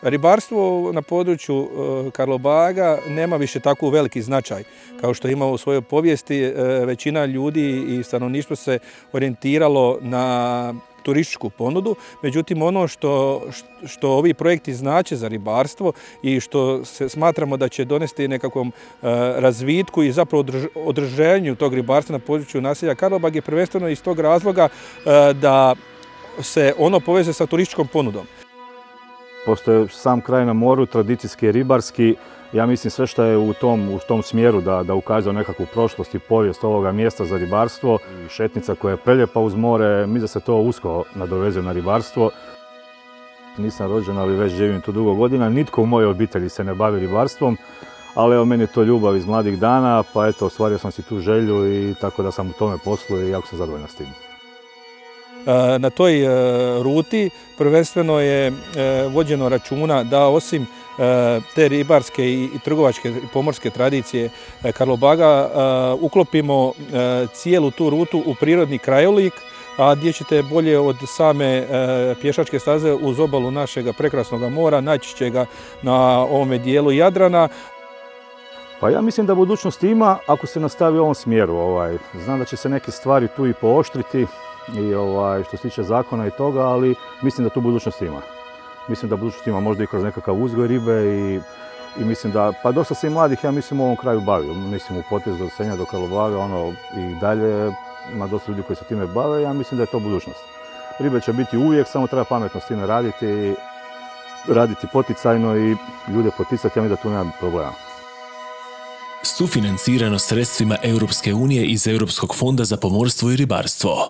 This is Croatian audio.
Ribarstvo na području Karlobaga nema više tako veliki značaj kao što ima u svojoj povijesti. Većina ljudi i stanovništvo se orijentiralo na turističku ponudu, međutim ono što ovi projekti znače za ribarstvo i što se smatramo da će donesti nekakvom razvitku i zapravo održivanju tog ribarstva na području naselja Karlobag je prvenstveno iz tog razloga da se ono poveže sa turističkom ponudom. Postoje sam kraj na moru, tradicijski ribarski. Ja mislim sve što je u tom smjeru da ukazuje nekakvu prošlost i povijest ovoga mjesta za ribarstvo. Šetnica koja je prelijepa uz more, mislim da se to usko nadovezuje na ribarstvo. Nisam rođen, ali već živim tu dugo godina. Nitko u mojoj obitelji se ne bavi ribarstvom, ali evo meni je to ljubav iz mladih dana, pa eto, ostvario sam si tu želju i tako da sam u tome poslu i jako sam zadovoljan s tim. Na toj ruti prvenstveno je vođeno računa da osim te ribarske i trgovačke i pomorske tradicije Karlobaga uklopimo cijelu tu rutu u prirodni krajolik, a gdje ćete bolje od same pješačke staze uz obalu našega prekrasnog mora naći će ga na ovome dijelu Jadrana. Pa ja mislim da budućnost ima ako se nastavi u ovom smjeru. Znam da će se neke stvari tu i pooštriti i što se tiče zakona i toga, ali mislim da tu budućnost ima. Mislim da budućnost ima možda i kroz nekakav uzgoj ribe i mislim da, pa dosta se i mladih, ja mislim, u ovom kraju bavi. Mislim u potezu od Senja do Karlobaga, i dalje ima dosta ljudi koji se time bave, ja mislim da je to budućnost. Ribe će biti uvijek, samo treba pametno s time raditi poticajno i ljude poticati, ja mislim da tu nema problema. Sufinancirano sredstvima Europske unije iz Europskog fonda za pomorstvo i ribarstvo.